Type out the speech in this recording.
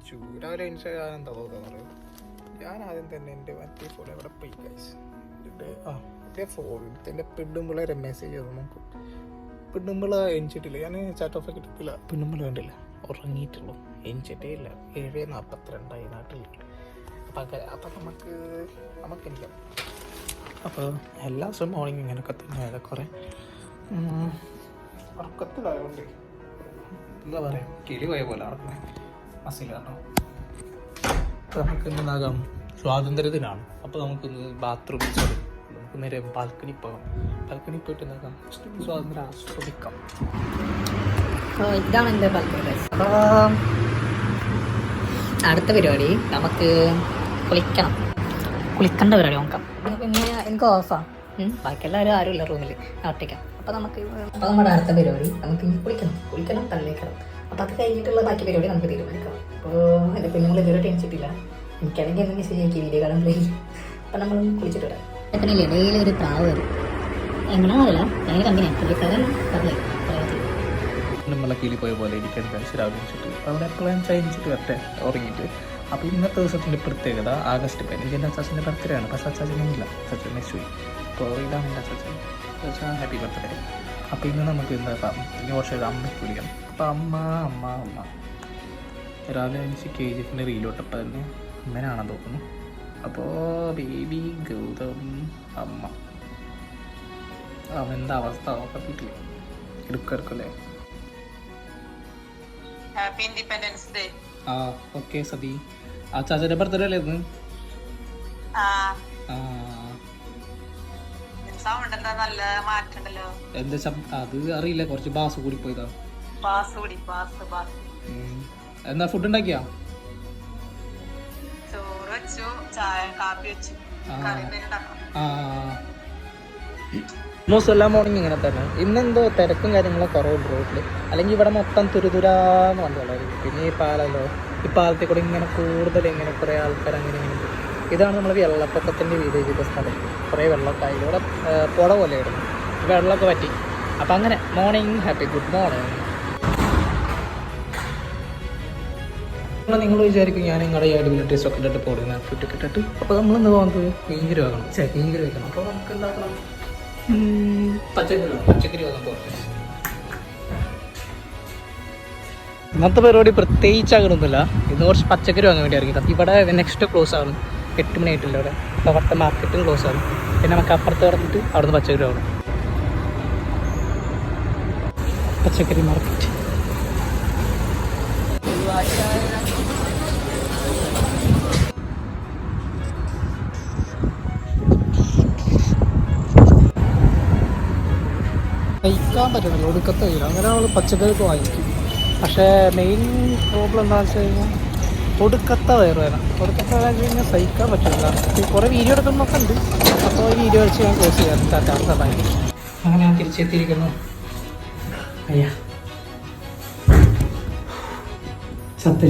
എണീച്ചു. രാവിലെ എണീച്ച എന്താ തോന്നുന്നത്? ഞാൻ ആദ്യം തന്നെ എൻ്റെ മറ്റേ ഫോൺ എവിടെ പോയി ഗൈസ്. മറ്റേ ഫോണിൻ്റെ പെണ്ണുമ്പിളെ മെസ്സേജ് ചെയ്ത് നോക്കും. പെണ്ണുമ്പിള എണിച്ചിട്ടില്ല. ഞാൻ ചാറ്റ് ഓഫ് കിട്ടത്തില്ല. പെണ്ണുമ്പിള കണ്ടില്ല, ഉറങ്ങിയിട്ടുള്ളൂ, എണിച്ചിട്ടേ ഇല്ല. 7:42 നാട്ടിൽ. അപ്പം നമുക്ക് എനിക്കാം. അപ്പോൾ എല്ലാ ദിവസവും മോർണിംഗ് ഇങ്ങനെയൊക്കെ തന്നെ കുറേ ഉറക്കത്തിലായതുകൊണ്ട് എന്താ പറയുക, കിളി പോയ പോലെ നടക്കുന്നത് മസിൽ കാരണം. അപ്പോൾ നമുക്ക് എന്താകാം, സ്വാതന്ത്ര്യത്തിനാണ്. അപ്പോൾ നമുക്കൊന്ന് ബാത്റൂമിൽ നമുക്ക് നേരെ ബാൽക്കണി പോകാം. ബാൽക്കണി പോയിട്ട് എന്താക്കാം, സ്വാതന്ത്ര്യം ആസ്വദിക്കാം. ഇതാണ് എൻ്റെ ബാൽക്കണി. അപ്പോൾ അടുത്ത പരിപാടി നമുക്ക് കുളിക്കേണ്ട പരിപാടി നോക്കാം. പിന്നെ എനിക്ക് ഓഫാണ്, ബാക്കി എല്ലാവരും ആരുമില്ല റൂമിൽ, ഒറ്റയ്ക്കാം. അപ്പോൾ നമ്മുടെ അടുത്ത പരിപാടി നമുക്ക് കുളിക്കണം തള്ളിക്കണം. അപ്പോൾ അത് കഴിഞ്ഞിട്ടുള്ള ബാക്കി പരിപാടി നമുക്ക് തീരുമാനിക്കാം. അപ്പോൾ എൻ്റെ കുഞ്ഞുങ്ങൾ ഇതുവരെ ടെൻഷിട്ടില്ല. എനിക്കാണെങ്കിൽ എന്തെങ്കിലും മെസ്സേജ് എനിക്ക് വീഡിയോ കാണാൻ പ്ലീസ്. അപ്പം നമ്മൾ കുളിച്ചിട്ട് വരാം. പിന്നെ ഇടയിൽ ഒരു പ്രാവ് വരും, എങ്ങനെയാണല്ല ഭയങ്കര കമ്പനിയാണ് പുള്ളിക്കാരൻ പറഞ്ഞേ. നമ്മളെ കിളി പോയ പോലെ ഇരിക്കാൻ കഴിച്ച് രാവിലെ വെച്ചിട്ട് അവിടെ എപ്പോഴും ചയനിച്ചിട്ട് വരട്ടെ ഉറങ്ങിയിട്ട്. അപ്പോൾ ഇന്നത്തെ ദിവസത്തിൻ്റെ പ്രത്യേകത ആഗസ്റ്റ് 15 എൻ്റെ അച്ചാച്ചൻ്റെ ബർത്ത്ഡേ ആണ്. പക്ഷേ അച്ചാച്ചനില്ല, അച്ചാച്ചൻ മെസ്സുപോയി. അപ്പോൾ ഇതാണ് എൻ്റെ അച്ചാച്ചൻ. അച്ചാച്ചൻ ഹാപ്പി ബർത്ത്ഡേ. അപ്പോൾ ഇന്ന് നമുക്ക് എന്താക്കാം, ഇനി കുറച്ച് അമ്മയ്ക്ക് വിളിക്കണം. അപ്പോൾ അമ്മ രാവിലെ എനിക്ക് KGF റീലോട്ടപ്പോൾ തന്നെ അമ്മനാണെന്ന് തോന്നുന്നു. അപ്പോൾ ബേബി ഗൗതം അമ്മ അവൻ്റെ അവസ്ഥ നോക്കിയിട്ടില്ല, എടുക്കല്ലേ. Happy independence day. Okay Sathi. ആ ചാച്ചൻ്റെ ബർത്ത്ഡേ അല്ലേ ഇന്ന്? നല്ല മാറ്റണ്ടല്ലോ. എന്താ അത് അറിയില്ല, കുറച്ച് ബാസ് കൂടി പോയതാ. എന്താ ഫുഡ് ഉണ്ടാക്കിയാ? ചോറ് വെച്ചു, ചായ കാപ്പി വെച്ചു. എല്ലാ മോർണിംഗ് ഇങ്ങനെ തന്നെ. ഇന്നെന്തോ തിരക്കും കാര്യങ്ങളൊക്കെ കുറവുണ്ട് റോഡിൽ. അല്ലെങ്കിൽ ഇവിടെ മൊത്തം തുരുതുരാന്ന് വന്നുള്ളായിരുന്നു. പിന്നെ ഈ പാലല്ലോ, ഈ പാലത്തിൽ കൂടെ ഇങ്ങനെ കൂടുതൽ ഇങ്ങനെ കുറേ ആൾക്കാർ അങ്ങനെ ഇങ്ങനെ. ഇതാണ് നമ്മൾ വെള്ളപ്പൊക്കത്തിൻ്റെ വീഡിയോ ചെയ്ത സ്ഥലം. കുറേ വെള്ളമൊക്കെ ആയി, ഇവിടെ പുഴ പോലെയായിരുന്നു, വെള്ളമൊക്കെ പറ്റി. അപ്പം അങ്ങനെ മോർണിംഗ് ഹാപ്പി ഗുഡ് മോർണിംഗ്. നിങ്ങൾ വിചാരിക്കും ഞാൻ നിങ്ങളുടെ ഈ അടിപൊളി ഒക്കെ ഇട്ടിട്ട് പോകുന്ന ഫുഡൊക്കെ ഇട്ടിട്ട്. അപ്പോൾ നമ്മൾ എന്താ പോകുന്നത്, മീൻകറി വാങ്ങണം. മീൻകറി വെക്കണം. അപ്പോൾ നമുക്ക് എന്താക്കണം, പച്ചക്കറി വാങ്ങാൻ പോകുന്നത്. ഇന്നത്തെ പരിപാടി പ്രത്യേകിച്ച് ആകണമെന്നില്ല. ഇന്ന് കുറച്ച് പച്ചക്കറി വാങ്ങാൻ വേണ്ടി ഇറങ്ങി. ഇവിടെ നെക്സ്റ്റ് ക്ലോസ് ആണ്, 8 മണി ആയിട്ടില്ല ഇവിടെ. അപ്പോൾ അവിടുത്തെ മാർക്കറ്റും ക്ലോസ് ആണ്. പിന്നെ നമുക്ക് അപ്പുറത്ത് കിടന്നിട്ട് അവിടുന്ന് പച്ചക്കറി വാങ്ങണം. പച്ചക്കറി മാർക്കറ്റ്. കഴിക്കാൻ പറ്റണില്ല, ഒടുക്കത്തെ കഴിയില്ല. അങ്ങനെ നമ്മൾ പച്ചക്കറിക്ക് വാങ്ങിക്കും. പക്ഷേ മെയിൻ പ്രോബ്ലം എന്താണെന്ന് വെച്ച് കഴിഞ്ഞാൽ ഒടുക്കത്തെ വയറുവേദന. ഒടുക്കത്തെ വേദന വെച്ച് കഴിഞ്ഞാൽ സഹിക്കാൻ പറ്റില്ല. കുറേ വീഡിയോ എടുക്കുന്നൊക്കെ ഉണ്ട്. അപ്പോൾ ഈ വീഡിയോ വെച്ച് ഞാൻ ക്ലോസ് ചെയ്യാം. ടാറ്റാ. അങ്ങനെ ഞാൻ തിരിച്ചെത്തിയിരിക്കുന്നു. അയ്യാ ചത്ത്